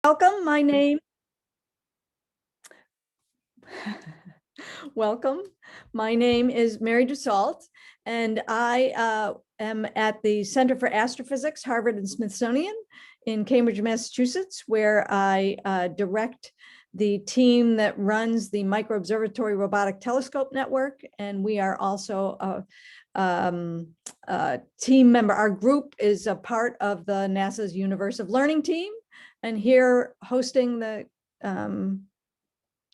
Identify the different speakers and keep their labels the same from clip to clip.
Speaker 1: Welcome, my name. Welcome. My name is Mary Dussault, and I am at the Center for Astrophysics, Harvard and Smithsonian in Cambridge, Massachusetts, where I direct the team that runs the Micro-Observatory Robotic Telescope Network. And we are also a team member. Our group is a part of the NASA's Universe of Learning team. And here hosting the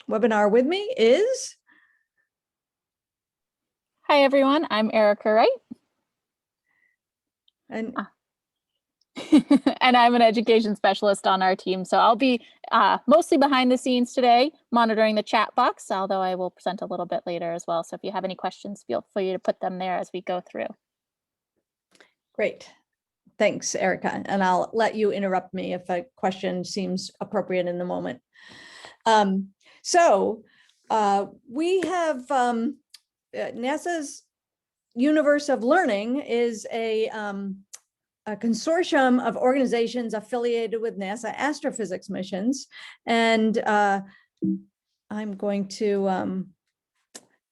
Speaker 1: webinar with me is...
Speaker 2: Hi, everyone. I'm Erica Wright.
Speaker 1: And
Speaker 2: and I'm an education specialist on our team. So I'll be mostly behind the scenes today, monitoring the chat box, although I will present a little bit later as well. So if you have any questions, feel free to put them there as we go through.
Speaker 1: Great. Thanks, Erica. And I'll let you interrupt me if a question seems appropriate in the moment. We have NASA's Universe of Learning is a consortium of organizations affiliated with NASA astrophysics missions. And I'm going to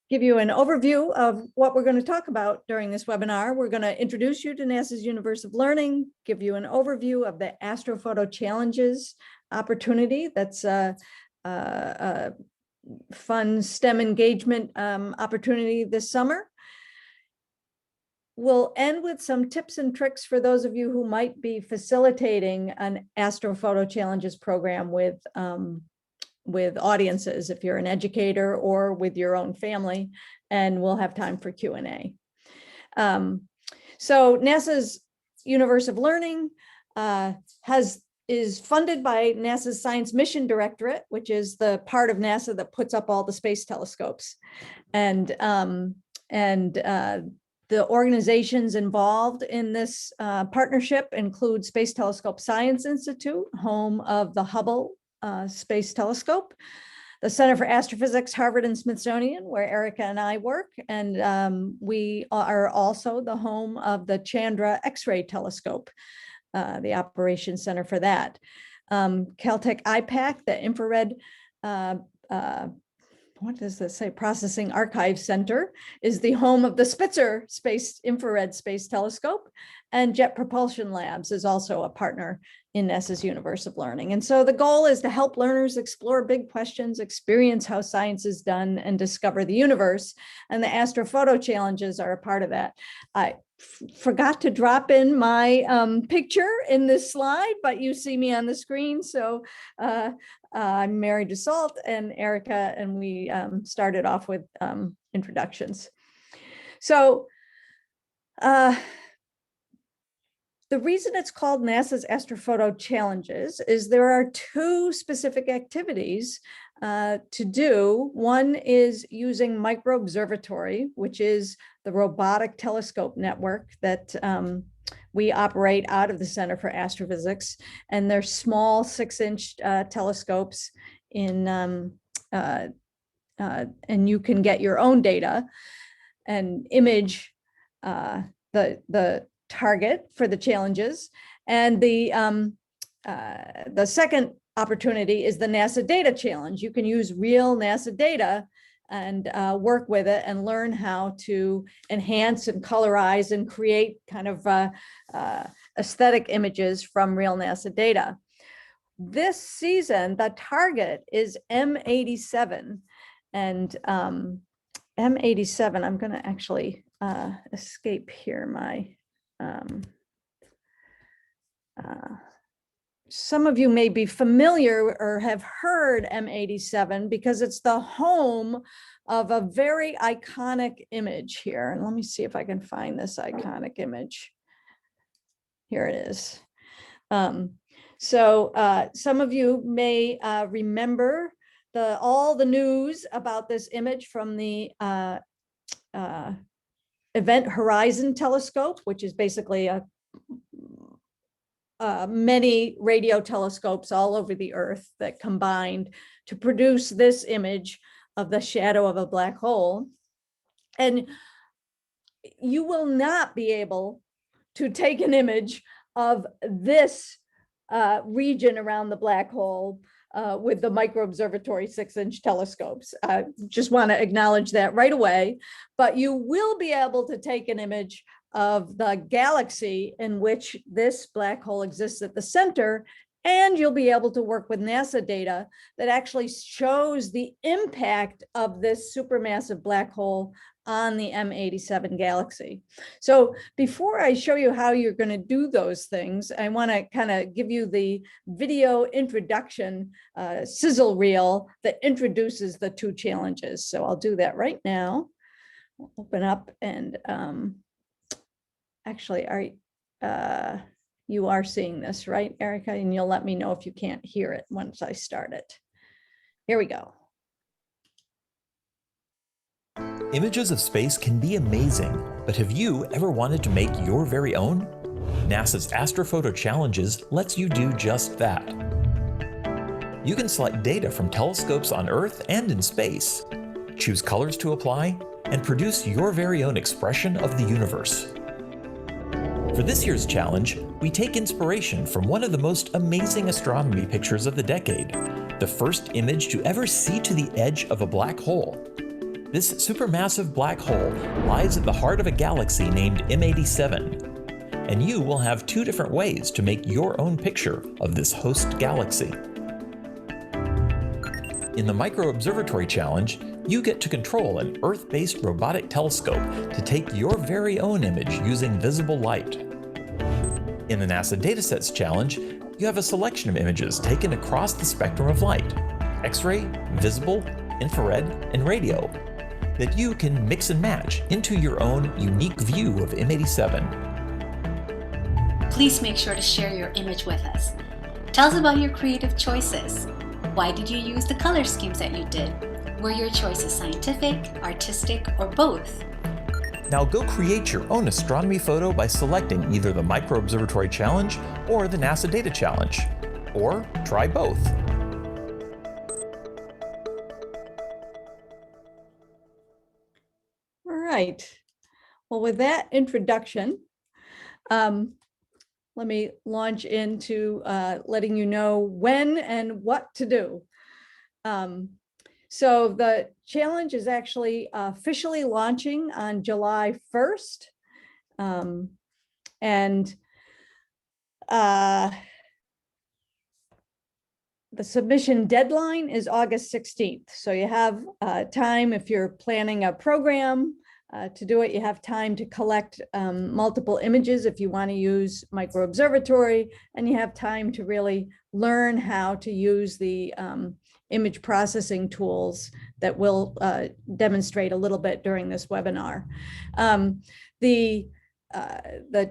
Speaker 1: give you an overview of what we're going to talk about during this webinar. We're going to introduce you to NASA's Universe of Learning, give you an overview of the Astrophoto Challenges opportunity. That's a fun STEM engagement opportunity this summer. We'll end with some tips and tricks for those of you who might be facilitating an Astrophoto Challenges program with audiences, if you're an educator or with your own family, and we'll have time for Q&A. So NASA's Universe of Learning is funded by NASA's Science Mission Directorate, which is the part of NASA that puts up all the space telescopes. And the organizations involved in this partnership include Space Telescope Science Institute, home of the Hubble Space Telescope, the Center for Astrophysics, Harvard and Smithsonian, where Erica and I work, and we are also the home of the Chandra X-ray Telescope, the operations center for that. Caltech IPAC, the infrared, what does this say? Processing Archive Center, is the home of the Spitzer Infrared Space Telescope, and Jet Propulsion Labs is also a partner in NASA's Universe of Learning. And so the goal is to help learners explore big questions, experience how science is done, and discover the universe. And the Astrophoto Challenges are a part of that. I forgot to drop in my picture in this slide, but you see me on the screen. So I'm Mary Dussault and Erica, and we started off with introductions. So the reason it's called NASA's Astrophoto Challenges is there are two specific activities to do. One is using Micro-Observatory, which is the robotic telescope network that we operate out of the Center for Astrophysics. And they're small 6-inch telescopes and you can get your own data and image the target for the challenges. And the second opportunity is the NASA Data Challenge. You can use real NASA data and work with it and learn how to enhance and colorize and create kind of aesthetic images from real NASA data. This season, the target is M87. And M87, I'm going to actually escape here my some of you may be familiar or have heard M87 because it's the home of a very iconic image here. And let me see if I can find this iconic image. Here it is. Some of you may remember all the news about this image from the Event Horizon Telescope, which is basically many radio telescopes all over the Earth that combined to produce this image of the shadow of a black hole. And you will not be able to take an image of this region around the black hole with the micro-observatory 6-inch telescopes. Just want to acknowledge that right away, but you will be able to take an image of the galaxy in which this black hole exists at the center, and you'll be able to work with NASA data that actually shows the impact of this supermassive black hole on the M87 galaxy. So before I show you how you're going to do those things, I want to kind of give you the video introduction sizzle reel that introduces the two challenges. So I'll do that right now. I'll open up and actually, you are seeing this, right, Erica? And you'll let me know if you can't hear it once I start it. Here we go.
Speaker 3: Images of space can be amazing, but have you ever wanted to make your very own? NASA's Astrophoto Challenges lets you do just that. You can select data from telescopes on Earth and in space, choose colors to apply, and produce your very own expression of the universe. For this year's challenge, we take inspiration from one of the most amazing astronomy pictures of the decade, the first image to ever see to the edge of a black hole. This supermassive black hole lies at the heart of a galaxy named M87, and you will have two different ways to make your own picture of this host galaxy. In the Micro Observatory Challenge, you get to control an Earth-based robotic telescope to take your very own image using visible light. In the NASA Datasets Challenge, you have a selection of images taken across the spectrum of light, X-ray, visible, infrared, and radio, that you can mix and match into your own unique view of M87.
Speaker 4: Please make sure to share your image with us. Tell us about your creative choices. Why did you use the color schemes that you did? Were your choices scientific, artistic, or both?
Speaker 3: Now go create your own astronomy photo by selecting either the Micro Observatory Challenge or the NASA Data Challenge, or try both.
Speaker 1: All right. Well, with that introduction, let me launch into letting you know when and what to do. So the challenge is actually officially launching on July 1st. And the submission deadline is August 16th. So you have time if you're planning a program to do it. You have time to collect multiple images if you want to use Micro Observatory, and you have time to really learn how to use the image processing tools that we'll demonstrate a little bit during this webinar. The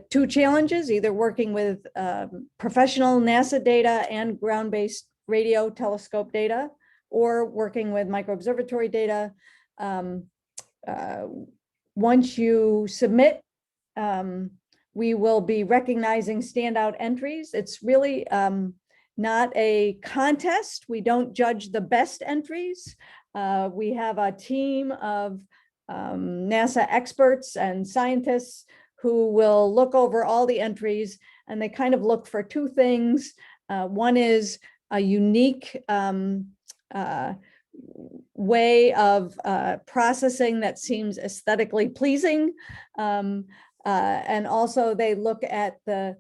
Speaker 1: two challenges, either working with professional NASA data and ground-based radio telescope data, or working with Micro Observatory data. Once you submit, we will be recognizing standout entries. It's really not a contest. We don't judge the best entries. We have a team of NASA experts and scientists who will look over all the entries, and they kind of look for two things. One is a unique way of processing that seems aesthetically pleasing. And also they look at the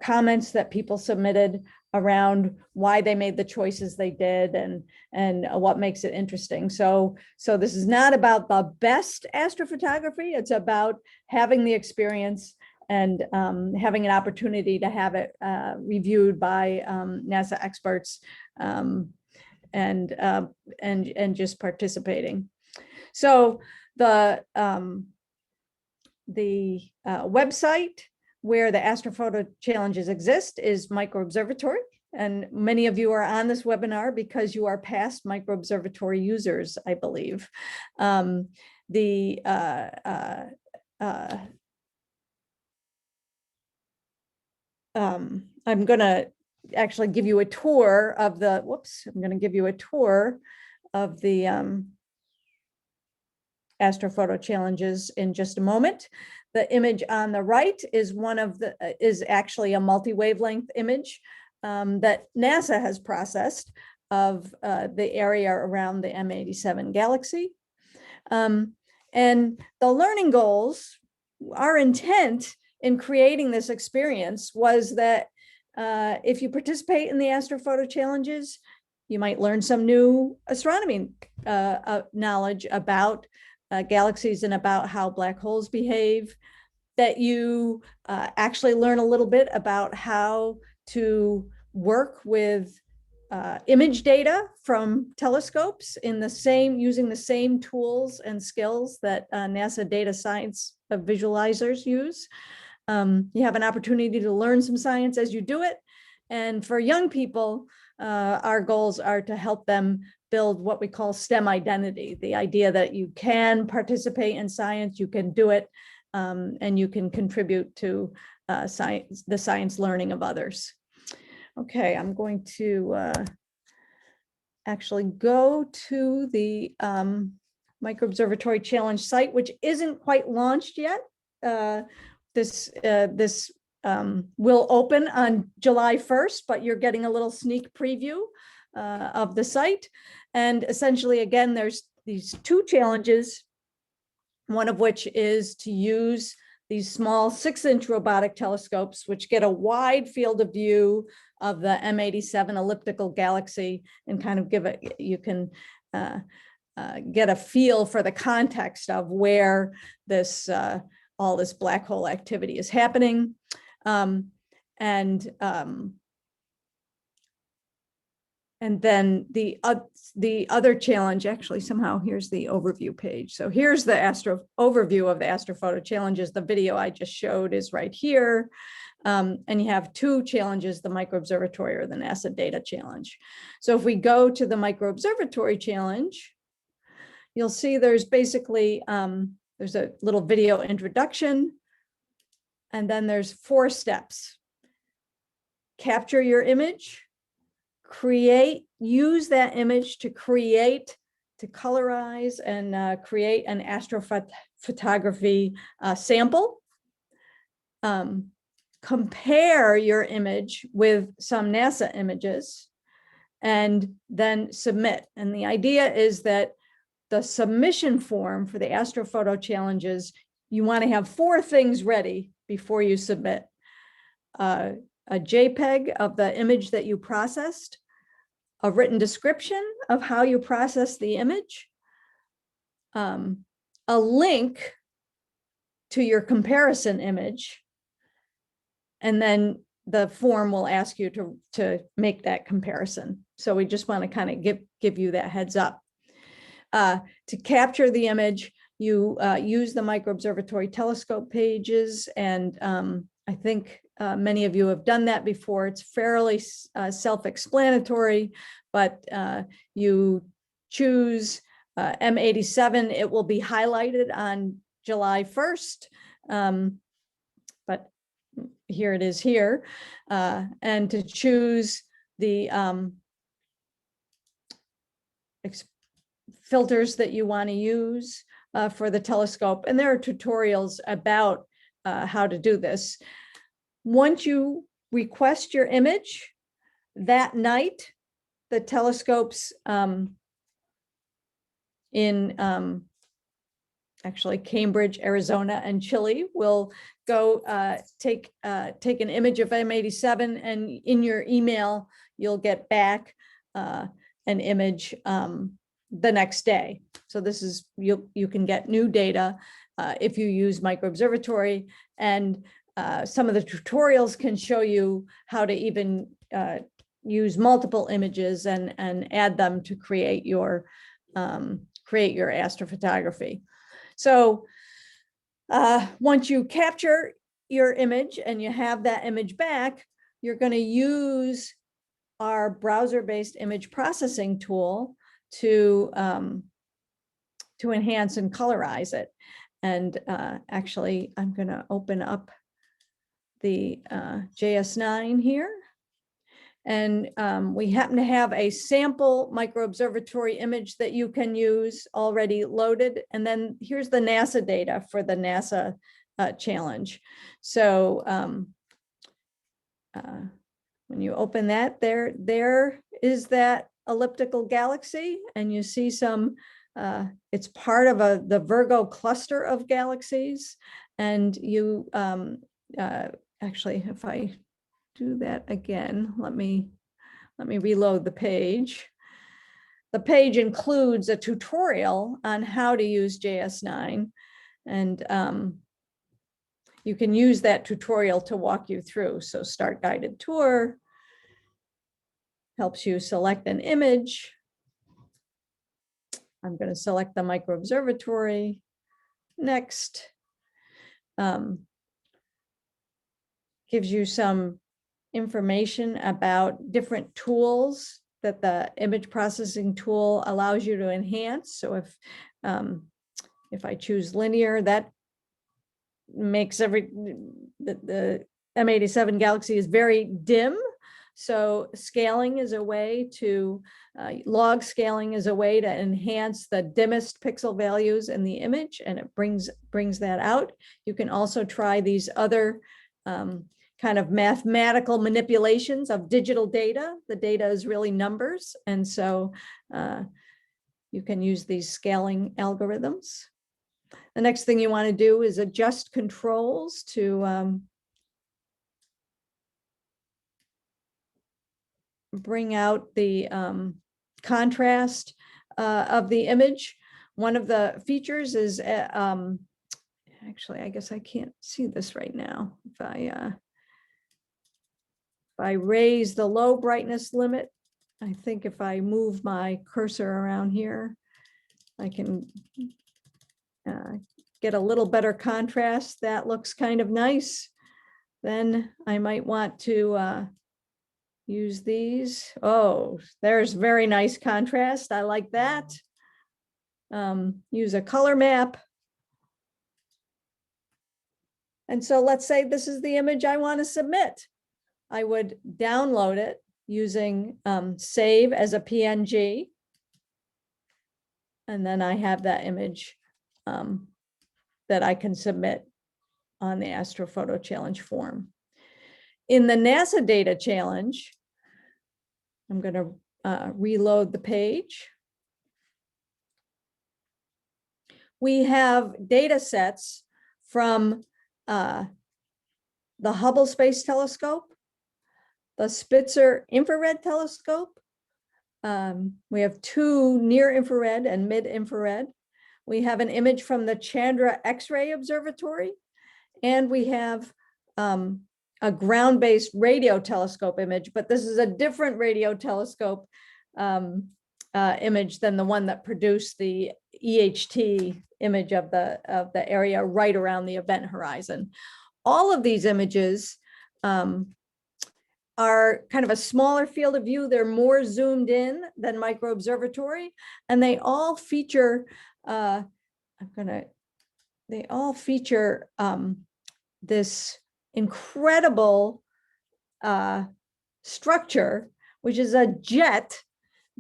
Speaker 1: comments that people submitted around why they made the choices they did and what makes it interesting. So this is not about the best astrophotography. It's about having the experience and having an opportunity to have it reviewed by NASA experts and just participating. So the website where the Astrophoto challenges exist is Micro Observatory, and many of you are on this webinar because you are past Micro Observatory users, I believe. I'm going to actually give you a tour of the, I'm going to give you a tour of the Astrophoto challenges in just a moment. The image on the right is is actually a multi-wavelength image that NASA has processed of the area around the M87 galaxy. And the learning goals, our intent in creating this experience was that if you participate in the Astrophoto challenges, you might learn some new astronomy knowledge about galaxies and about how black holes behave, that you actually learn a little bit about how to work with image data from telescopes in the same, using the same tools and skills that NASA data science visualizers use. You have an opportunity to learn some science as you do it. And for young people, our goals are to help them build what we call STEM identity, the idea that you can participate in science, you can do it, and you can contribute to science, the science learning of others. Okay, I'm going to actually go to the Microobservatory Challenge site, which isn't quite launched yet. This will open on July 1st, but you're getting a little sneak preview of the site. And essentially, again, there's these two challenges, one of which is to use these small 6-inch robotic telescopes, which get a wide field of view of the M87 elliptical galaxy and kind of give it, you can get a feel for the context of where this all this black hole activity is happening. And then the other challenge, actually somehow here's the overview page. So here's the overview of the Astrophoto challenges. The video I just showed is right here. And you have two challenges, the Microobservatory or the NASA Data Challenge. So if we go to the Microobservatory Challenge, you'll see there's basically, there's a little video introduction, and then there's 4 steps. Capture your image, use that image to colorize and create an astrophotography sample. Compare your image with some NASA images and then submit. And the idea is that the submission form for the Astrophoto challenges, you want to have 4 things ready before you submit. A JPEG of the image that you processed, a written description of how you process the image, a link to your comparison image, and then the form will ask you to make that comparison. So we just want to kind of give you that heads up. To capture the image, you use the Microobservatory telescope pages, and I think many of you have done that before. It's fairly self-explanatory, but you choose M87. It will be highlighted on July 1st, but here it is here. And to choose the filters that you want to use for the telescope. And there are tutorials about how to do this. Once you request your image, that night, the telescopes in actually Cambridge, Arizona, and Chile will go take an image of M87, and in your email, you'll get back an image the next day. So this is, you can get new data if you use Microobservatory, and some of the tutorials can show you how to even use multiple images and add them to create your astrophotography. So once you capture your image and you have that image back, you're going to use our browser-based image processing tool to enhance and colorize it. And actually, I'm going to open up the JS9 here. And we happen to have a sample Microobservatory image that you can use already loaded. And then here's the NASA data for the NASA challenge. So When you open that, there is that elliptical galaxy, and you see some, it's part of the Virgo cluster of galaxies. And you, actually, if I do that again, let me reload the page. The page includes a tutorial on how to use JS9, and you can use that tutorial to walk you through. So start guided tour helps you select an image. I'm going to select the microobservatory. Next. Gives you some information about different tools that the image processing tool allows you to enhance. So if I choose linear, that makes the M87 galaxy is very dim. So scaling is a way to, log scaling is a way to enhance the dimmest pixel values in the image, and it brings that out. You can also try these other kind of mathematical manipulations of digital data. The data is really numbers. And so you can use these scaling algorithms. The next thing you want to do is adjust controls to bring out the contrast of the image. One of the features is, actually, I guess I can't see this right now. If I raise the low brightness limit, I think if I move my cursor around here, I can get a little better contrast. That looks kind of nice. Then I might want to use these. Oh, there's very nice contrast. I like that. Use a color map. And so let's say this is the image I want to submit. I would download it using save as a PNG. And then I have that image that I can submit on the Astrophoto Challenge form. In the NASA Data Challenge, I'm going to reload the page. We have data sets from the Hubble Space Telescope, the Spitzer Infrared Telescope. We have 2 near infrared and mid infrared. We have an image from the Chandra X-ray Observatory, and we have a ground-based radio telescope image, but this is a different radio telescope image than the one that produced the EHT image of the area right around the event horizon. All of these images are kind of a smaller field of view. They're more zoomed in than microobservatory, and they all feature this incredible structure, which is a jet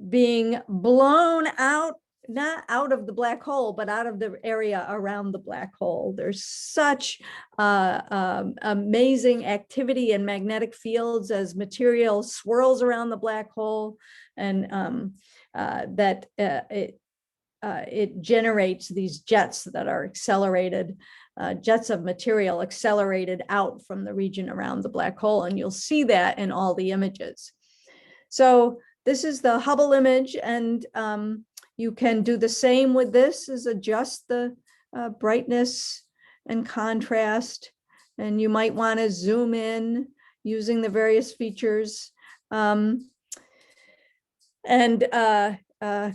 Speaker 1: being blown out, not out of the black hole, but out of the area around the black hole. There's such amazing activity in magnetic fields as material swirls around the black hole, and that it generates these jets that are accelerated, jets of material accelerated out from the region around the black hole. And you'll see that in all the images. So this is the Hubble image, and you can do the same with this, is adjust the brightness and contrast. And you might want to zoom in using the various features and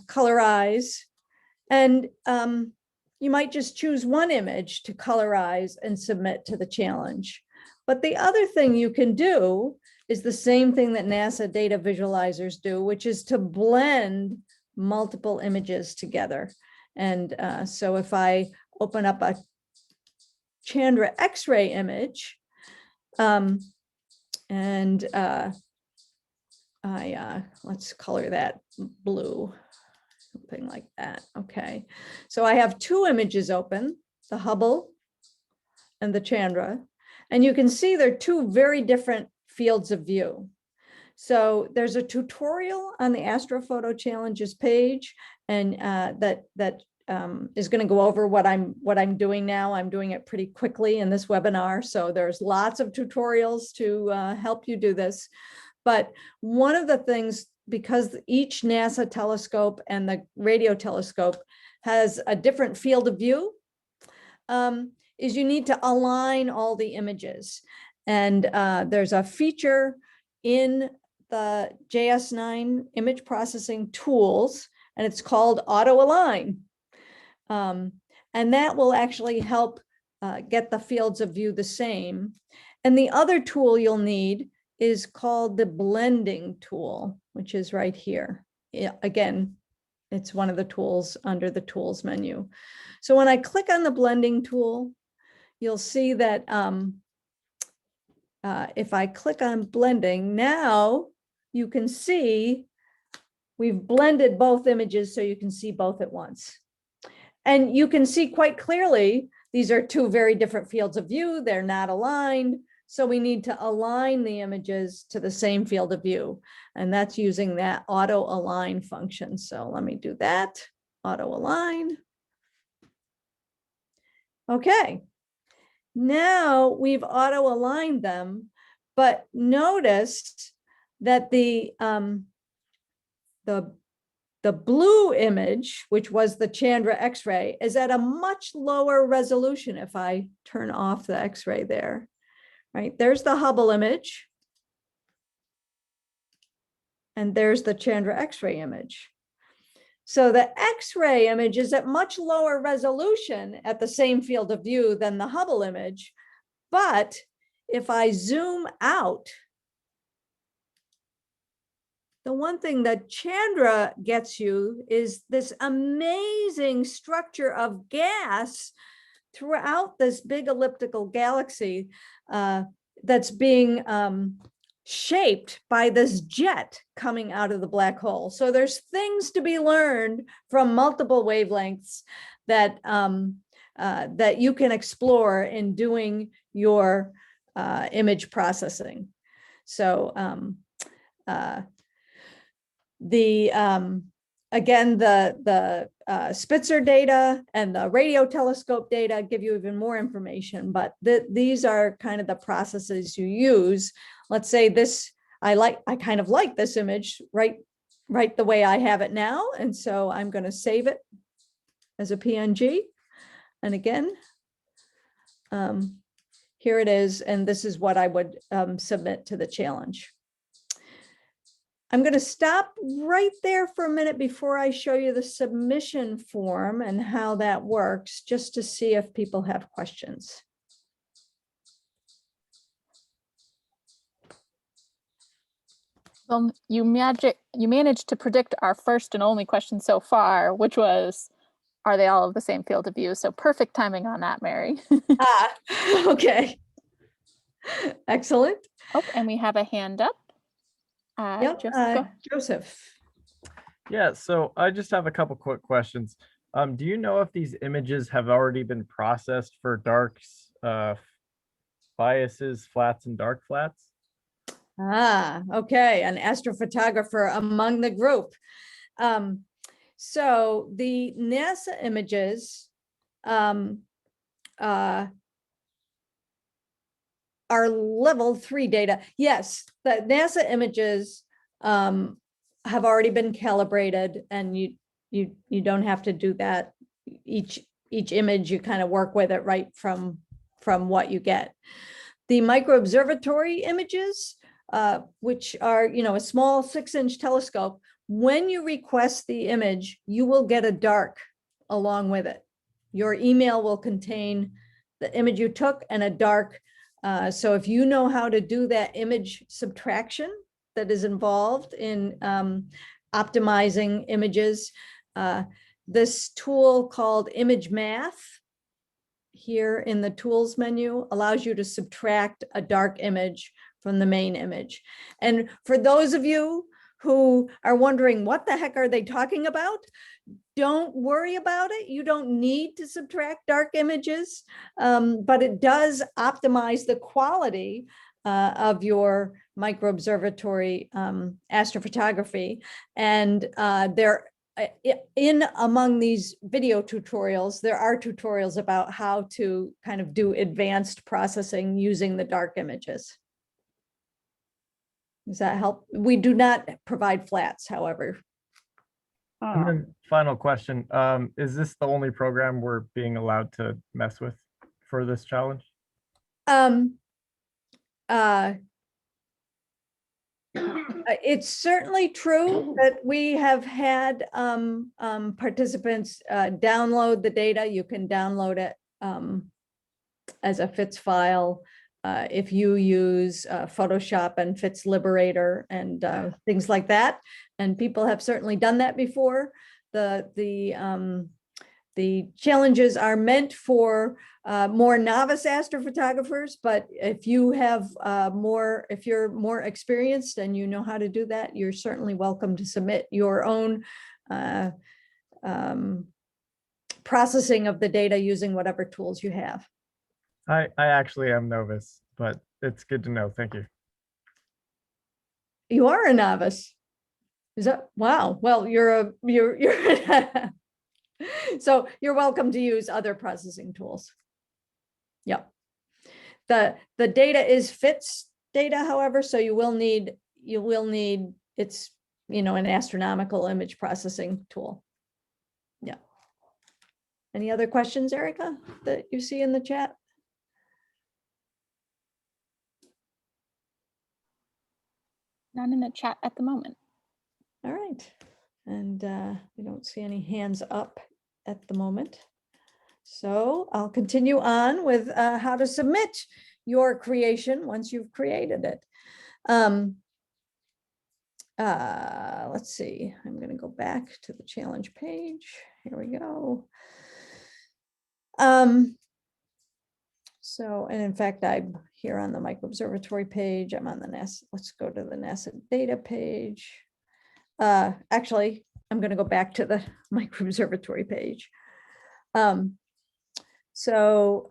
Speaker 1: colorize. And you might just choose one image to colorize and submit to the challenge. But the other thing you can do is the same thing that NASA data visualizers do, which is to blend multiple images together. And so if I open up a Chandra X-ray image, let's color that blue, something like that. Okay, so I have 2 images open, the Hubble and the Chandra, and you can see they're 2 very different fields of view. So there's a tutorial on the Astrophoto Challenges page, and that is going to go over what I'm doing now. I'm doing it pretty quickly in this webinar, so there's lots of tutorials to help you do this. But one of the things, because each NASA telescope and the radio telescope has a different field of view, is you need to align all the images. And there's a feature in the JS9 image processing tools, and it's called Auto Align. And that will actually help get the fields of view the same. And the other tool you'll need is called the blending tool, which is right here. Again, it's one of the tools under the tools menu. So when I click on the blending tool, you'll see that if I click on blending, now you can see we've blended both images so you can see both at once. And you can see quite clearly, these are two very different fields of view. They're not aligned. So we need to align the images to the same field of view. And that's using that auto align function. So let me do that, auto align. Okay, now we've auto aligned them, but notice that the blue image, which was the Chandra X-ray, is at a much lower resolution. If I turn off the X-ray there, right? There's the Hubble image. And there's the Chandra X-ray image. So the X-ray image is at much lower resolution at the same field of view than the Hubble image. But if I zoom out, the one thing that Chandra gets you is this amazing structure of gas throughout this big elliptical galaxy that's being shaped by this jet coming out of the black hole. So there's things to be learned from multiple wavelengths that that you can explore in doing your image processing. So again, the Spitzer data and the radio telescope data give you even more information, but these are kind of the processes you use. Let's say this, I kind of like this image right the way I have it now. And so I'm going to save it as a PNG. And again, here it is. And this is what I would submit to the challenge. I'm going to stop right there for a minute before I show you the submission form and how that works, just to see if people have questions.
Speaker 2: Well, you managed to predict our first and only question so far, which was, are they all of the same field of view? So perfect timing on that, Mary.
Speaker 1: Okay. Excellent.
Speaker 2: Oh, and we have a hand up.
Speaker 1: Yep, Joseph.
Speaker 5: Yeah, so I just have a couple quick questions. Do you know if these images have already been processed for darks, biases, flats, and dark flats?
Speaker 1: Okay, an astrophotographer among the group. So the NASA images are level 3 data. Yes, the NASA images have already been calibrated, and you don't have to do that. Each image, you kind of work with it right from what you get. The micro observatory images, which are, a small 6-inch telescope, when you request the image, you will get a dark along with it. Your email will contain the image you took and a dark. So if you know how to do that image subtraction that is involved in optimizing images, this tool called Image Math here in the tools menu allows you to subtract a dark image from the main image. And for those of you who are wondering, what the heck are they talking about? Don't worry about it. You don't need to subtract dark images, but it does optimize the quality of your microobservatory astrophotography. And in among these video tutorials, there are tutorials about how to kind of do advanced processing using the dark images. Does that help? We do not provide flats, however.
Speaker 5: And then final question, is this the only program we're being allowed to mess with for this challenge?
Speaker 1: It's certainly true that we have had participants download the data. You can download it as a FITS file if you use Photoshop and FITS Liberator and things like that. And people have certainly done that before. The challenges are meant for more novice astrophotographers, but if you have if you're more experienced and you know how to do that, you're certainly welcome to submit your own processing of the data using whatever tools you have.
Speaker 5: I actually am novice, but it's good to know. Thank you.
Speaker 1: You are a novice. Is that, wow, well, you're so you're welcome to use other processing tools. Yep. The data is FITS data, however, so you will need it's, an astronomical image processing tool. Yeah. Any other questions, Erica, that you see in the chat?
Speaker 2: None in the chat at the moment.
Speaker 1: All right. And we don't see any hands up at the moment. So I'll continue on with how to submit your creation once you've created it. Let's see, I'm going to go back to the challenge page. Here we go. So, and in fact, I'm here on the microobservatory page. I'm on the NASA. Let's go to the NASA data page. Actually, I'm going to go back to the microobservatory page. So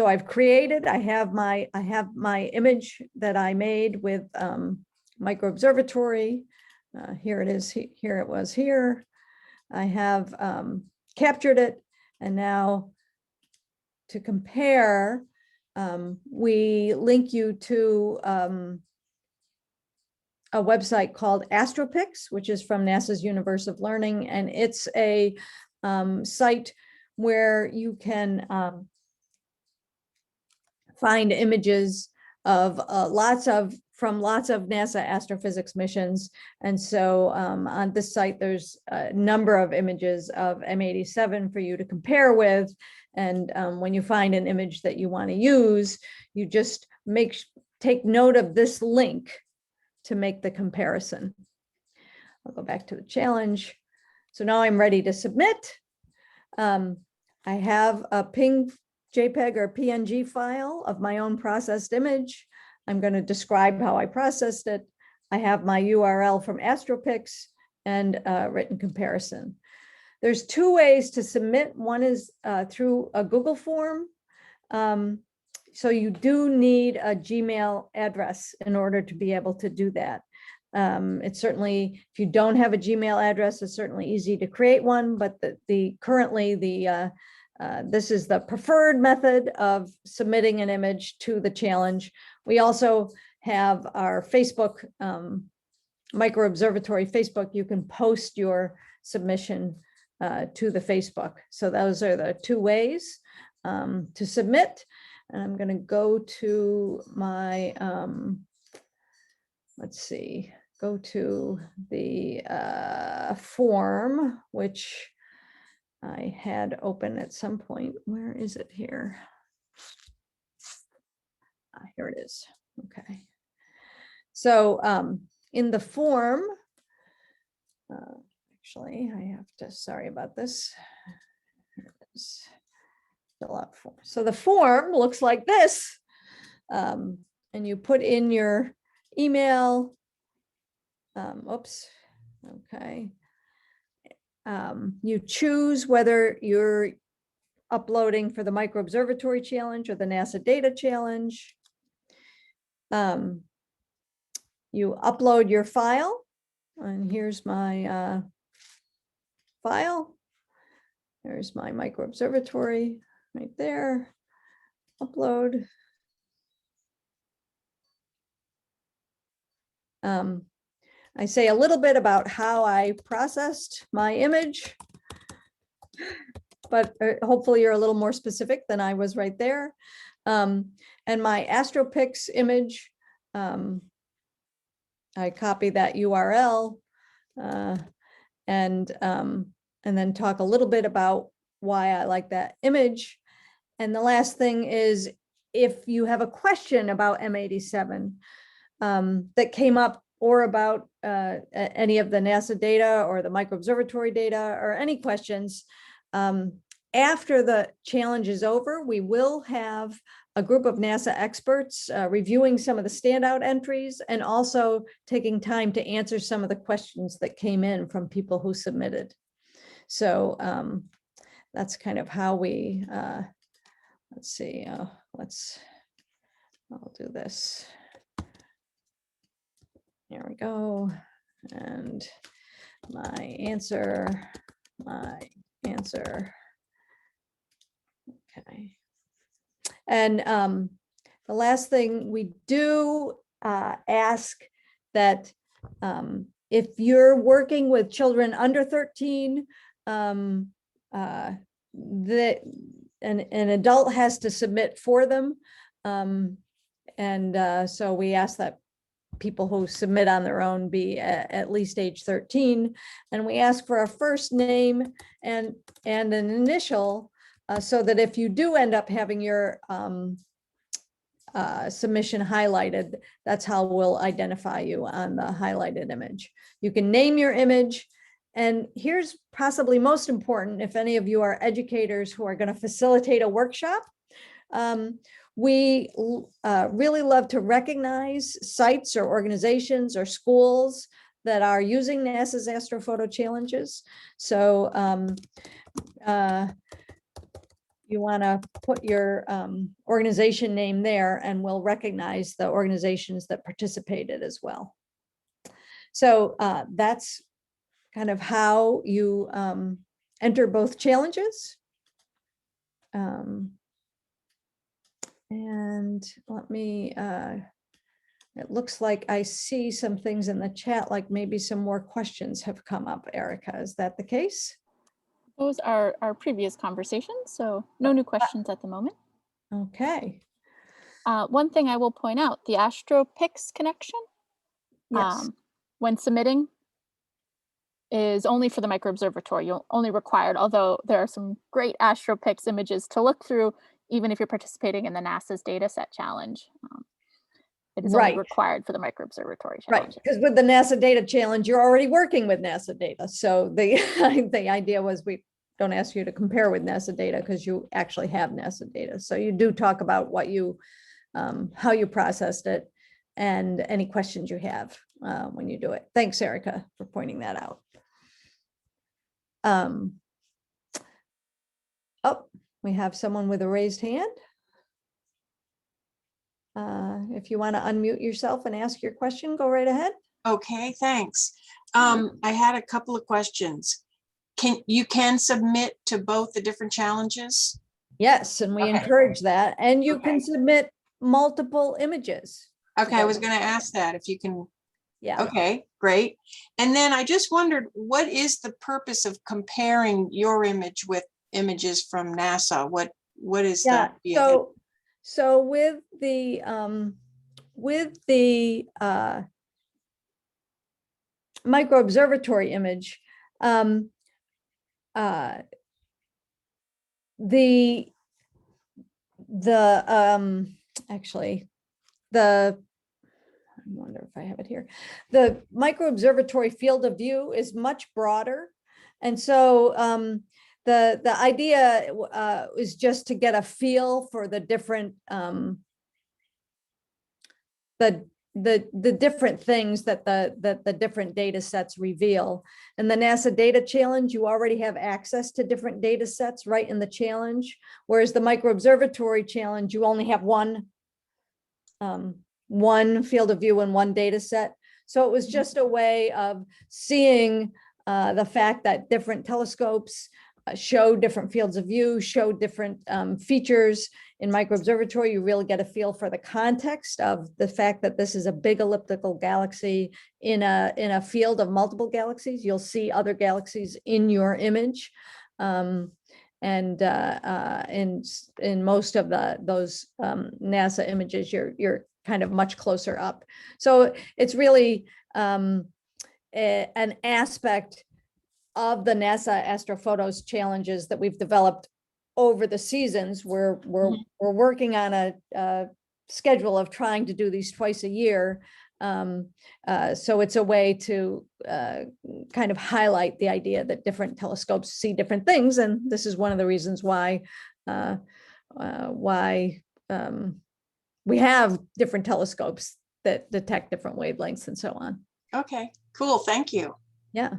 Speaker 1: I've created, I have my image that I made with microobservatory. Here it is, here it was here. I have captured it, and now to compare, we link you to a website called Astropix, which is from NASA's Universe of Learning, and it's a site where you can find images of from lots of NASA astrophysics missions. And so on this site, there's a number of images of M87 for you to compare with. And when you find an image that you want to use, you just take note of this link to make the comparison. I'll go back to the challenge. So now I'm ready to submit. I have a PNG, JPEG or PNG file of my own processed image. I'm going to describe how I processed it. I have my URL from Astropix and a written comparison. There's two ways to submit. One is through a Google form. So you do need a Gmail address in order to be able to do that. It's certainly, if you don't have a Gmail address, it's certainly easy to create one, but currently this is the preferred method of submitting an image to the challenge. We also have our Facebook, microobservatory Facebook. You can post your submission to the Facebook. So those are the two ways to submit. And I'm going to go to my, let's see, go to the form, which I had open at some point. Where is it here? Here it is. Okay. So in the form, actually, I have to, sorry about this. Here it is. Fill out form. So the form looks like this. And you put in your email. Oops. Okay. You choose whether you're uploading for the Micro-Observatory Challenge or the NASA Data Challenge. You upload your file, and here's my file. There's my Micro-Observatory right there. Upload. I say a little bit about how I processed my image, but hopefully you're a little more specific than I was right there. And my AstroPix image, I copy that URL and then talk a little bit about why I like that image. And the last thing is, if you have a question about M87 that came up, or about any of the NASA data or the Micro-Observatory data, or any questions, after the challenge is over, we will have a group of NASA experts reviewing some of the standout entries and also taking time to answer some of the questions that came in from people who submitted. So that's kind of how we, let's see, I'll do this. Here we go. And my answer. Okay. And the last thing we do ask that if you're working with children under 13, an adult has to submit for them. So we ask that people who submit on their own be at least age 13. And we ask for a first name and an initial, so that if you do end up having your submission highlighted, that's how we'll identify you on the highlighted image. You can name your image. And here's possibly most important, if any of you are educators who are going to facilitate a workshop, we really love to recognize sites or organizations or schools that are using NASA's Astrophoto challenges. So you want to put your organization name there, and we'll recognize the organizations that participated as well. So that's kind of how you enter both challenges. And let me, it looks like I see some things in the chat, like maybe some more questions have come up, Erica. Is that the case?
Speaker 2: Those are our previous conversations, so no new questions at the moment.
Speaker 1: Okay.
Speaker 2: One thing I will point out, the AstroPix connection,
Speaker 1: Yes.
Speaker 2: when submitting, is only for the Micro-Observatory. You're only required, although there are some great AstroPix images to look through, even if you're participating in the NASA's Dataset Challenge. It is only required for the Micro-Observatory Challenge.
Speaker 1: Right, because with the NASA Data Challenge, you're already working with NASA data. So the idea was we don't ask you to compare with NASA data because you actually have NASA data. So you do talk about what you, how you processed it and any questions you have when you do it. Thanks, Erica, for pointing that out. Oh, we have someone with a raised hand. If you want to unmute yourself and ask your question, go right ahead.
Speaker 6: Okay, thanks. I had a couple of questions. You can submit to both the different challenges?
Speaker 1: Yes, and we encourage that. And you can submit multiple images.
Speaker 6: Okay, I was going to ask that if you can.
Speaker 1: Yeah.
Speaker 6: Okay, great. And then I just wondered, what is the purpose of comparing your image with images from NASA? What is
Speaker 1: Yeah.
Speaker 6: the
Speaker 1: So with the Micro-Observatory image, I wonder if I have it here. The Micro-Observatory field of view is much broader. And so the idea is just to get a feel for the different the different things that the different data sets reveal. And the NASA Data Challenge, you already have access to different data sets right in the challenge, whereas the Micro-Observatory Challenge, you only have one field of view and one data set. So it was just a way of seeing the fact that different telescopes show different fields of view, show different features. In Micro-Observatory, you really get a feel for the context of the fact that this is a big elliptical galaxy in a field of multiple galaxies. You'll see other galaxies in your image. And in most of those NASA images, you're kind of much closer up. So it's really an aspect of the NASA Astrophotos challenges that we've developed over the seasons. We're working on a schedule of trying to do these twice a year. So it's a way to kind of highlight the idea that different telescopes see different things. And this is one of the reasons why we have different telescopes that detect different wavelengths and so on.
Speaker 6: Okay, cool. Thank you.
Speaker 1: Yeah.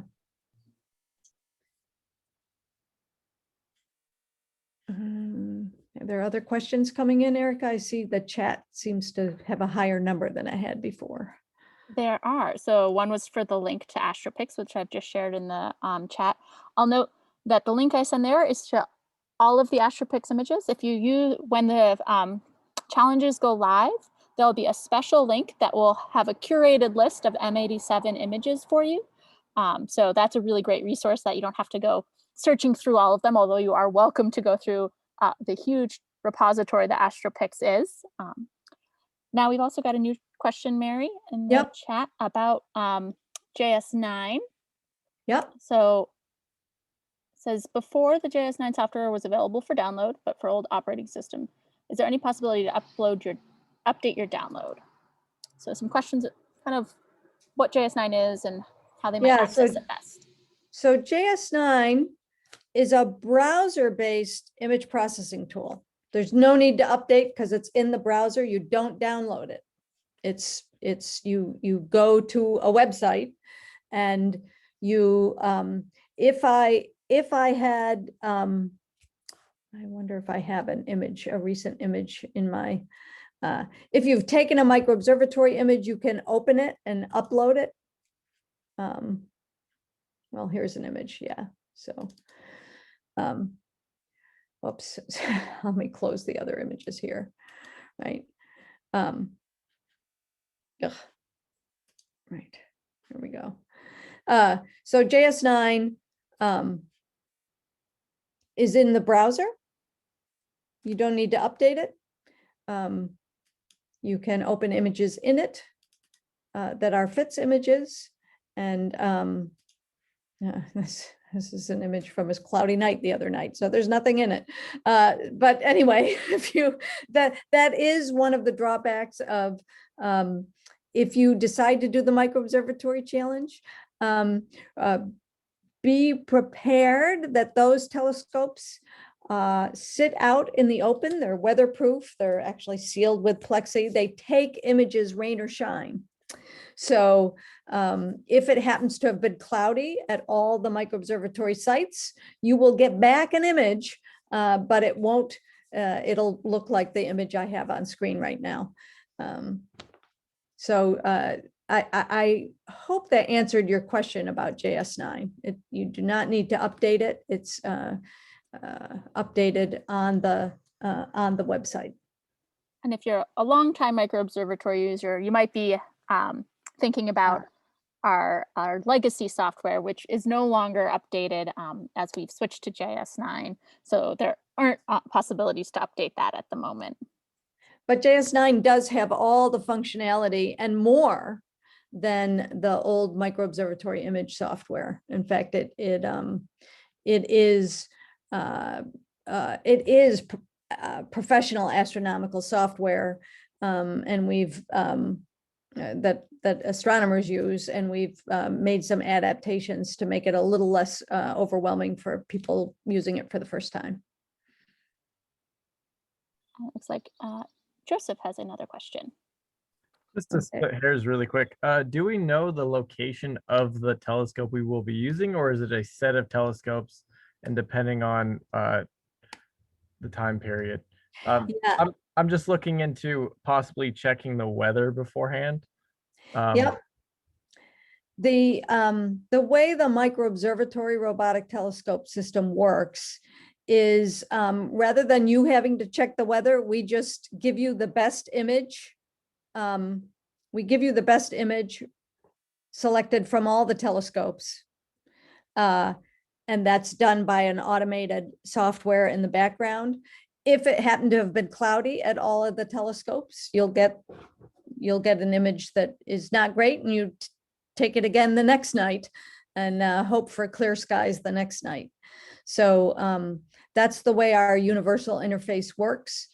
Speaker 1: Are there other questions coming in, Erica? I see the chat seems to have a higher number than I had before.
Speaker 2: There are. So one was for the link to AstroPix, which I've just shared in the chat. I'll note that the link I send there is to all of the AstroPix images. If you use, when the challenges go live, there'll be a special link that will have a curated list of M87 images for you. So that's a really great resource that you don't have to go searching through all of them, although you are welcome to go through the huge repository that AstroPix is. Now we've also got a new question, Mary, in the chat about JS9.
Speaker 1: Yep.
Speaker 2: So it says, before the JS9 software was available for download, but for old operating system, is there any possibility to update your download? So some questions, kind of what JS9 is and how they might access it best.
Speaker 1: So JS9 is a browser-based image processing tool. There's no need to update because it's in the browser. You don't download it. You go to a website and you if I had I wonder if I have an image, a recent image in my if you've taken a Micro-Observatory image, you can open it and upload it. Well, here's an image. Yeah. So whoops, let me close the other images here, right? Right, here we go. So JS9 is in the browser. You don't need to update it. You can open images in it that are FITS images. And this is an image from his cloudy night the other night, so there's nothing in it. But anyway, that is one of the drawbacks of if you decide to do the Micro-Observatory Challenge. Be prepared that those telescopes sit out in the open. They're weatherproof. They're actually sealed with plexi. They take images rain or shine. So if it happens to have been cloudy at all the Micro-Observatory sites, you will get back an image, but it won't, it'll look like the image I have on screen right now. I hope that answered your question about JS9. You do not need to update it. It's updated on the website.
Speaker 2: And if you're a longtime Micro-Observatory user, you might be thinking about our legacy software, which is no longer updated as we've switched to JS9. So there aren't possibilities to update that at the moment.
Speaker 1: But JS9 does have all the functionality and more than the old Micro-Observatory image software. In fact, it is professional astronomical software, and we've that astronomers use, and we've made some adaptations to make it a little less overwhelming for people using it for the first time.
Speaker 2: Looks like Joseph has another question.
Speaker 5: Just to split hairs really quick, do we know the location of the telescope we will be using, or is it a set of telescopes and depending on the time period?
Speaker 1: Yeah,
Speaker 5: I'm just looking into possibly checking the weather beforehand.
Speaker 1: yep. The way the microobservatory robotic telescope system works is rather than you having to check the weather, we just give you the best image. We give you the best image selected from all the telescopes. And that's done by an automated software in the background. If it happened to have been cloudy at all of the telescopes, you'll get an image that is not great, and you take it again the next night and hope for clear skies the next night. So that's the way our universal interface works.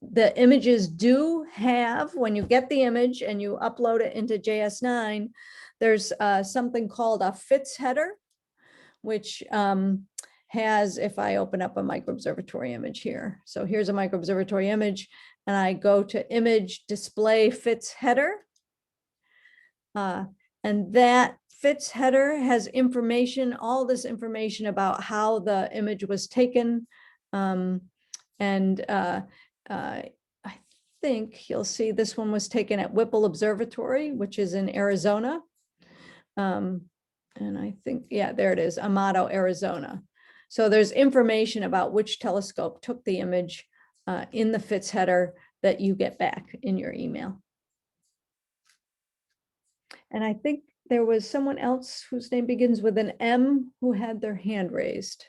Speaker 1: The images do have, when you get the image and you upload it into JS9, there's something called a FITS header, which has, if I open up a microobservatory image here. So here's a microobservatory image, and I go to image display FITS header. And that FITS header has information, all this information about how the image was taken. I think you'll see this one was taken at Whipple Observatory, which is in Arizona. And I think, yeah, there it is, Amado, Arizona. So there's information about which telescope took the image in the FITS header that you get back in your email. And I think there was someone else whose name begins with an M who had their hand raised.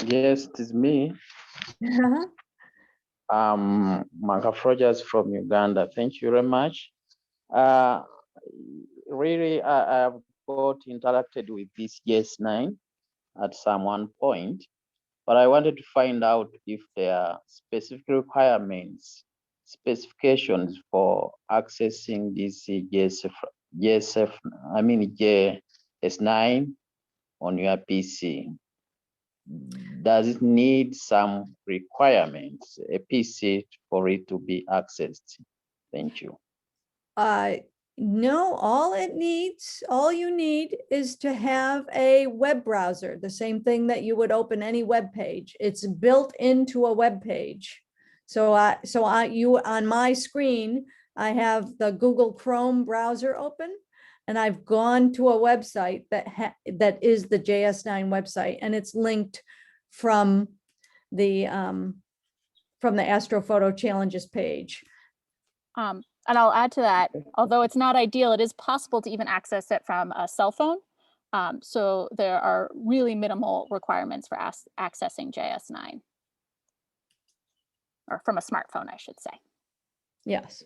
Speaker 7: Yes, it is me. Mankaf Rogers from Uganda. Thank you very much. Really, I have got interacted with this JS9 at some one point, but I wanted to find out if there are specific requirements, specifications for accessing this JS9 on your PC. Does it need some requirements, a PC, for it to be accessed? Thank you.
Speaker 1: No, all you need is to have a web browser, the same thing that you would open any web page. It's built into a web page. So on my screen, I have the Google Chrome browser open, and I've gone to a website that is the JS9 website, and it's linked from the Astrophoto challenges page.
Speaker 2: And I'll add to that, although it's not ideal, it is possible to even access it from a cell phone. So there are really minimal requirements for accessing JS9. Or from a smartphone, I should say.
Speaker 1: Yes.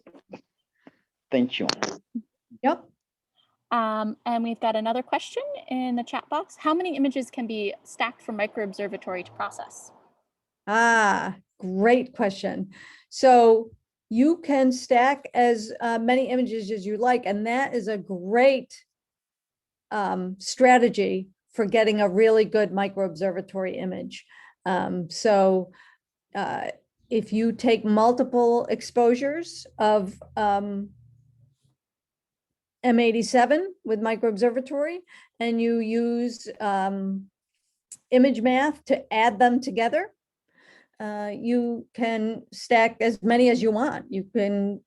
Speaker 7: Thank you.
Speaker 1: Yep.
Speaker 2: And we've got another question in the chat box. How many images can be stacked from microobservatory to process?
Speaker 1: Great question. So you can stack as many images as you like, and that is a great strategy for getting a really good microobservatory image. If you take multiple exposures of M87 with microobservatory, and you use image math to add them together, you can stack as many as you want. You can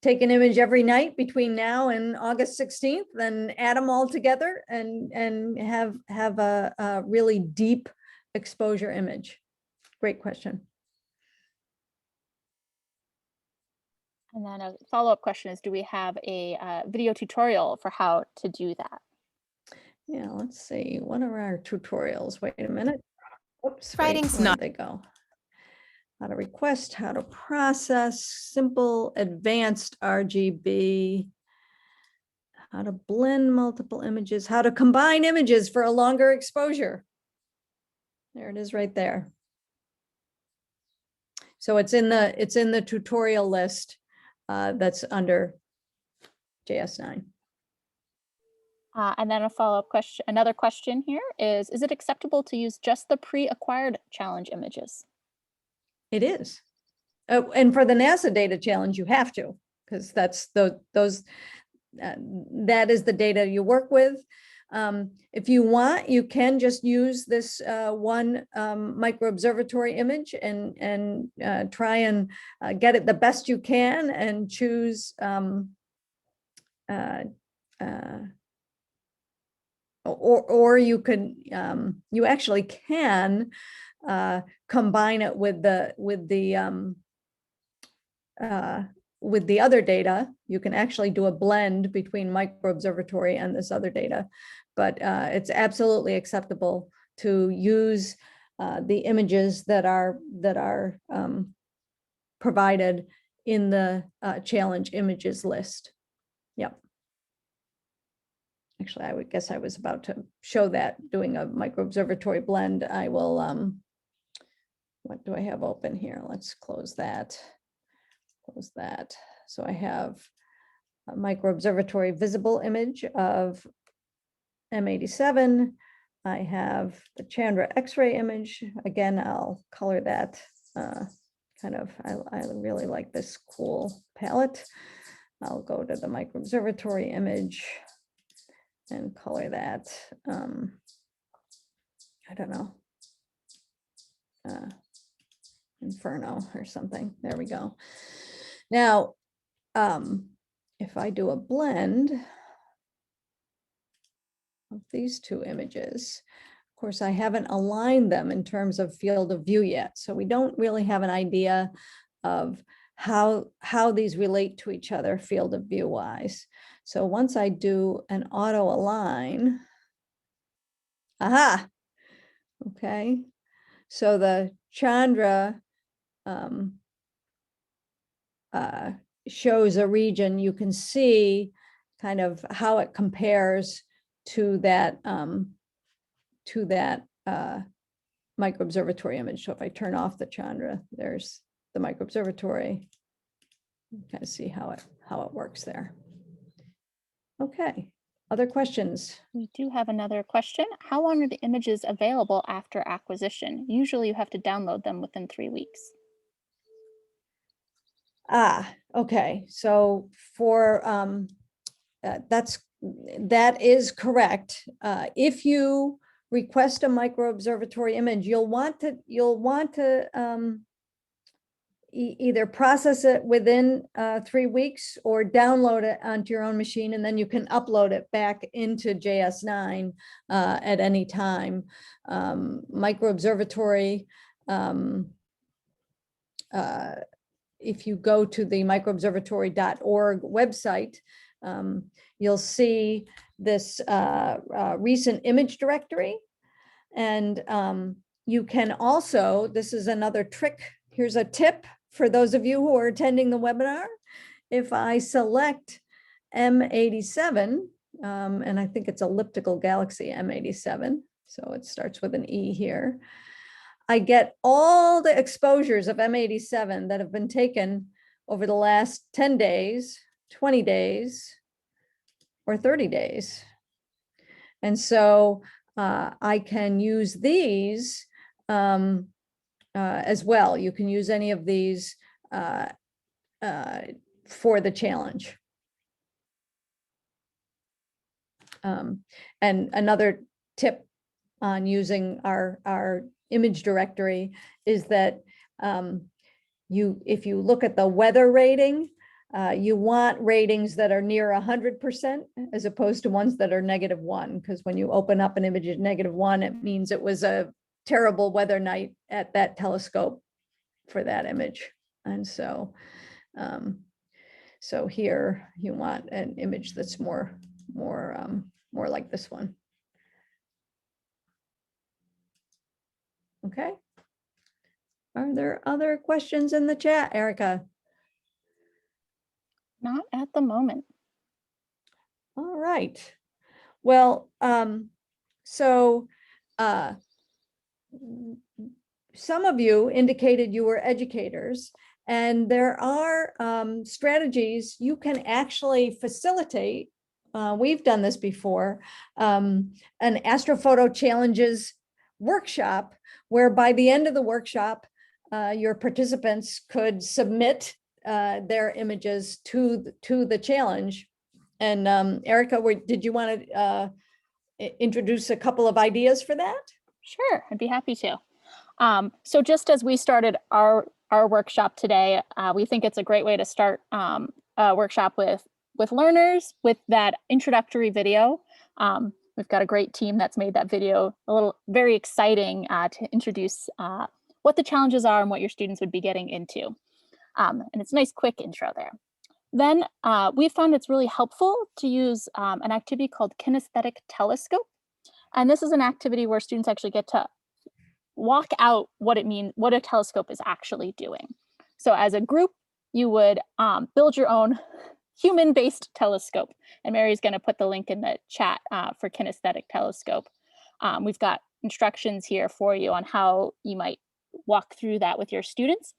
Speaker 1: take an image every night between now and August 16th, then add them all together and have a really deep exposure image. Great question.
Speaker 2: And then a follow-up question is, do we have a video tutorial for how to do that?
Speaker 1: Yeah, let's see. What are our tutorials? Wait a minute. Oops,
Speaker 8: Writing's
Speaker 1: where'd they go? How to request, how to process, simple, advanced RGB, how to blend multiple images, how to combine images for a longer exposure. There it is right there. So it's in the tutorial list that's under JS9.
Speaker 2: And then a follow-up question, another question here is it acceptable to use just the pre-acquired challenge images?
Speaker 1: It is. And for the NASA data challenge, you have to, because that's that is the data you work with. If you want, you can just use this one microobservatory image and try and get it the best you can and choose or you could you actually can combine it with the other data. You can actually do a blend between microobservatory and this other data, but it's absolutely acceptable to use the images that are provided in the challenge images list. Yep. Actually, I would guess I was about to show that doing a microobservatory blend. I will, what do I have open here? Let's close that. Close that. So I have a microobservatory visible image of M87. I have the Chandra X-ray image. Again, I'll color that kind of, I really like this cool palette. I'll go to the microobservatory image and color that, I don't know, Inferno or something. There we go. Now, if I do a blend of these two images, of course, I haven't aligned them in terms of field of view yet. So we don't really have an idea of how these relate to each other field of view wise. So once I do an auto align, aha, okay. So the Chandra shows a region. You can see kind of how it compares to that microobservatory image. So if I turn off the Chandra, there's the microobservatory. You kind of see how it works there. Okay, other questions?
Speaker 2: We do have another question. How long are the images available after acquisition? Usually you have to download them within 3 weeks.
Speaker 1: Okay. So for that is correct. If you request a microobservatory image, you'll want to either process it within 3 weeks or download it onto your own machine, and then you can upload it back into JS9 at any time. Microobservatory, if you go to the microobservatory.org website, you'll see this recent image directory. And you can also, this is another trick, here's a tip for those of you who are attending the webinar. If I select M87, and I think it's elliptical galaxy M87, so it starts with an E here, I get all the exposures of M87 that have been taken over the last 10 days, 20 days, or 30 days. And so I can use these as well. You can use any of these for the challenge. And another tip on using our image directory is that if you look at the weather rating, you want ratings that are near 100% as opposed to ones that are -1, because when you open up an image at -1, it means it was a terrible weather night at that telescope for that image. And so, so here you want an image that's more like this one. Okay. Are there other questions in the chat, Erica?
Speaker 2: Not at the moment.
Speaker 1: All right. Well, so some of you indicated you were educators, and there are strategies you can actually facilitate we've done this before, an Astrophoto Challenges workshop, where by the end of the workshop, your participants could submit their images to the challenge. And Erica, did you want to introduce a couple of ideas for that?
Speaker 2: Sure, I'd be happy to. So just as we started our workshop today, we think it's a great way to start a workshop with learners with that introductory video. We've got a great team that's made that video very exciting to introduce what the challenges are and what your students would be getting into. And it's a nice quick intro there. Then we found it's really helpful to use an activity called Kinesthetic Telescope. And this is an activity where students actually get to walk out what it means, what a telescope is actually doing. So as a group, you would build your own human-based telescope. And Mary's going to put the link in the chat for Kinesthetic Telescope. We've got instructions here for you on how you might walk through that with your students.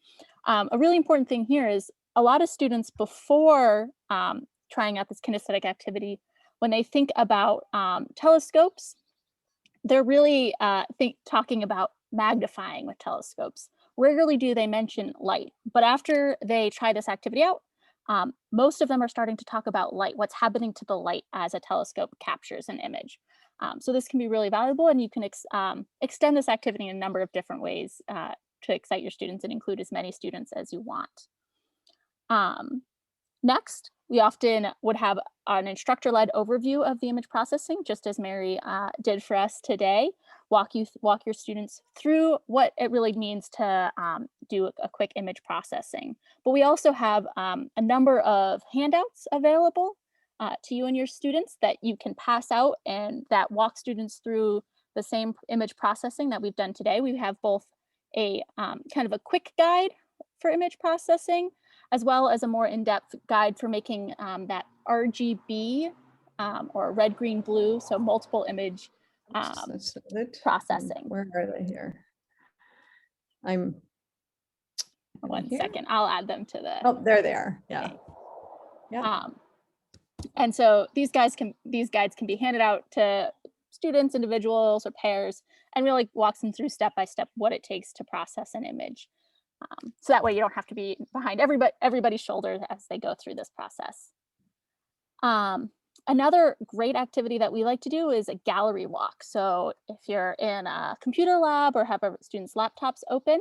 Speaker 2: A really important thing here is a lot of students, before trying out this kinesthetic activity, when they think about telescopes, they're really talking about magnifying with telescopes. Rarely do they mention light, but after they try this activity out, most of them are starting to talk about light, what's happening to the light as a telescope captures an image. So this can be really valuable, and you can extend this activity in a number of different ways to excite your students and include as many students as you want. Next, we often would have an instructor-led overview of the image processing, just as Mary did for us today. Walk your students through what it really means to do a quick image processing. But we also have a number of handouts available to you and your students that you can pass out and that walk students through the same image processing that we've done today. We have both a kind of a quick guide for image processing, as well as a more in-depth guide for making that RGB or red, green, blue, so multiple image processing.
Speaker 1: Where are they here? I'm
Speaker 2: one second. I'll add them to the.
Speaker 1: Oh, there they are. Yeah.
Speaker 2: Okay.
Speaker 1: Yeah.
Speaker 2: And so these guides can be handed out to students, individuals, or pairs, and really walks them through step by step what it takes to process an image. So that way you don't have to be behind everybody's shoulders as they go through this process. Another great activity that we like to do is a gallery walk. So if you're in a computer lab or have students' laptops open,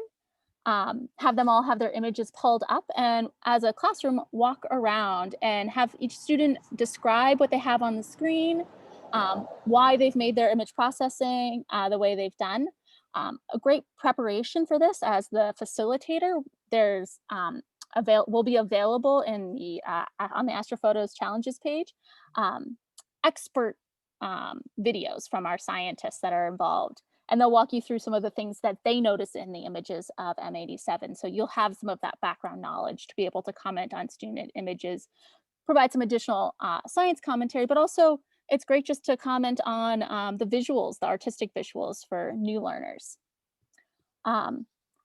Speaker 2: have them all have their images pulled up, and as a classroom, walk around and have each student describe what they have on the screen, why they've made their image processing the way they've done. A great preparation for this as the facilitator, there's will be available in the on the Astrophotos challenges page, expert videos from our scientists that are involved, and they'll walk you through some of the things that they notice in the images of M87. So you'll have some of that background knowledge to be able to comment on student images, provide some additional science commentary, but also it's great just to comment on the visuals, the artistic visuals for new learners.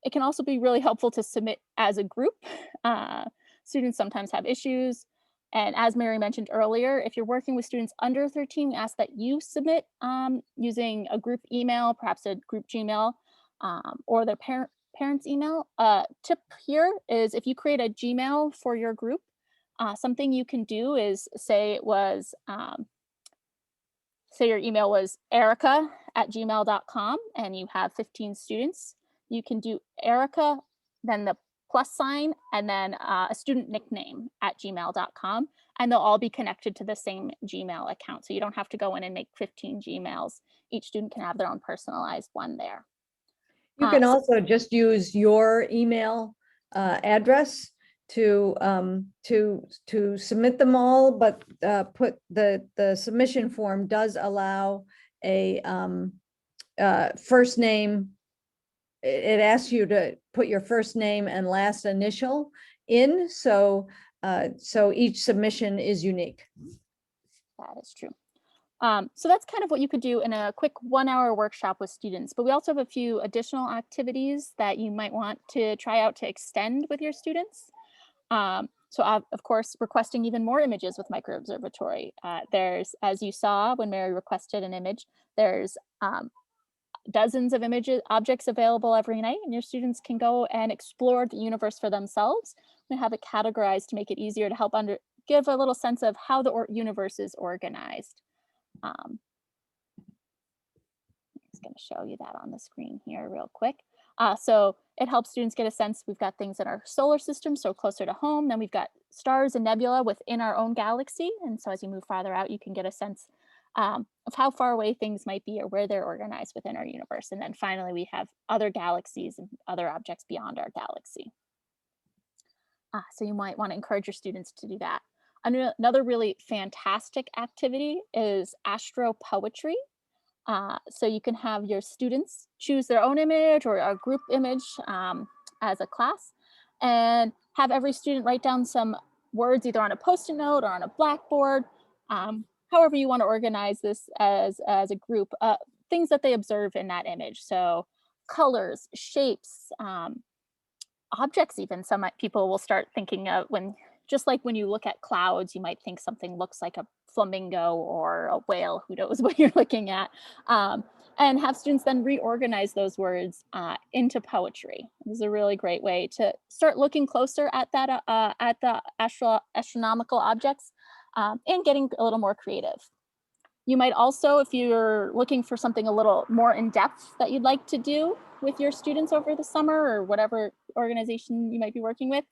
Speaker 2: It can also be really helpful to submit as a group. Students sometimes have issues. And as Mary mentioned earlier, if you're working with students under 13, we ask that you submit using a group email, perhaps a group Gmail, or their parents' email. Tip here is if you create a Gmail for your group, something you can do is say your email was erica@gmail.com and you have 15 students. You can do Erica, then the +sign, and then a student nickname @gmail.com, and they'll all be connected to the same Gmail account. So you don't have to go in and make 15 Gmails. Each student can have their own personalized one there.
Speaker 1: You can also just use your email address to submit them all, but put the submission form does allow a first name. It asks you to put your first name and last initial in, so each submission is unique.
Speaker 2: That is true. So that's kind of what you could do in a quick 1-hour workshop with students, but we also have a few additional activities that you might want to try out to extend with your students. So of course, requesting even more images with microobservatory. There's, as you saw when Mary requested an image, there's dozens of objects available every night, and your students can go and explore the universe for themselves. We have it categorized to make it easier to help give a little sense of how the universe is organized. I'm just going to show you that on the screen here real quick. So it helps students get a sense. We've got things in our solar system, so closer to home. Then we've got stars and nebula within our own galaxy. And so as you move farther out, you can get a sense of how far away things might be or where they're organized within our universe. And then finally, we have other galaxies and other objects beyond our galaxy. So you might want to encourage your students to do that. Another really fantastic activity is astropoetry. So you can have your students choose their own image or a group image as a class, and have every student write down some words either on a Post-it note or on a blackboard, however you want to organize this as a group, things that they observe in that image. So colors, shapes, objects even. Some people will start thinking of just like when you look at clouds, you might think something looks like a flamingo or a whale, who knows what you're looking at, and have students then reorganize those words into poetry. This is a really great way to start looking closer at that at the astronomical objects and getting a little more creative. You might also, if you're looking for something a little more in depth that you'd like to do with your students over the summer or whatever organization you might be working with,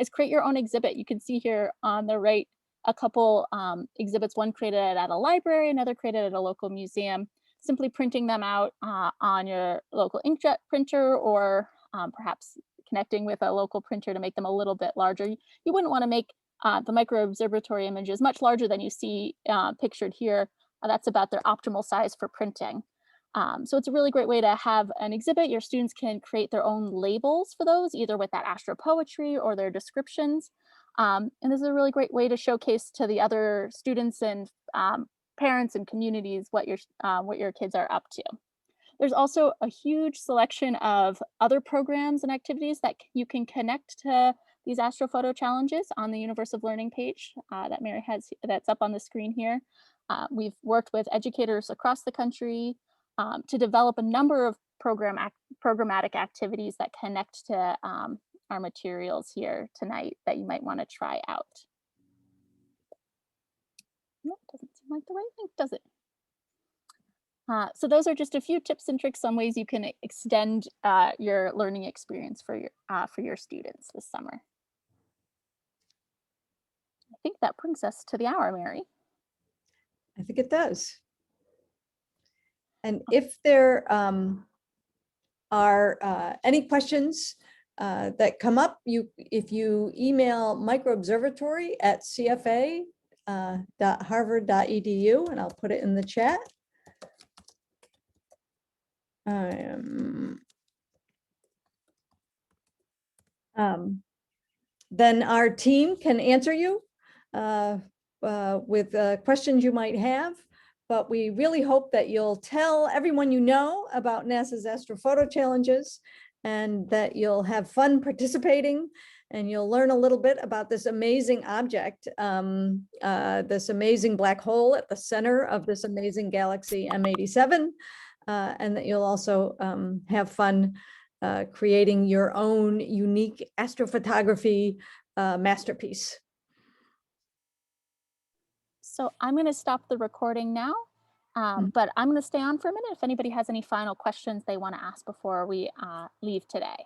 Speaker 2: is create your own exhibit. You can see here on the right a couple exhibits, one created at a library, another created at a local museum. Simply printing them out on your local inkjet printer, or perhaps connecting with a local printer to make them a little bit larger. You wouldn't want to make the microobservatory images much larger than you see pictured here. That's about their optimal size for printing. So it's a really great way to have an exhibit. Your students can create their own labels for those, either with that astropoetry or their descriptions. And this is a really great way to showcase to the other students and parents and communities what your kids are up to. There's also a huge selection of other programs and activities that you can connect to these Astrophoto challenges on the Universe of Learning page that Mary has, that's up on the screen here. We've worked with educators across the country to develop a number of programmatic activities that connect to our materials here tonight that you might want to try out. No, it doesn't seem like the right link, does it? So those are just a few tips and tricks on ways you can extend your learning experience for your students this summer. I think that brings us to the hour, Mary.
Speaker 1: I think it does. And if there are any questions that come up, if you email microobservatory@cfa.harvard.edu, and I'll put it in the chat. Then our team can answer you with questions you might have. But we really hope that you'll tell everyone you know about NASA's Astrophoto challenges, and that you'll have fun participating, and you'll learn a little bit about this amazing object, this amazing black hole at the center of this amazing galaxy M87, and that you'll also have fun creating your own unique astrophotography masterpiece.
Speaker 2: So I'm going to stop the recording now, but I'm going to stay on for a minute if anybody has any final questions they want to ask before we leave today.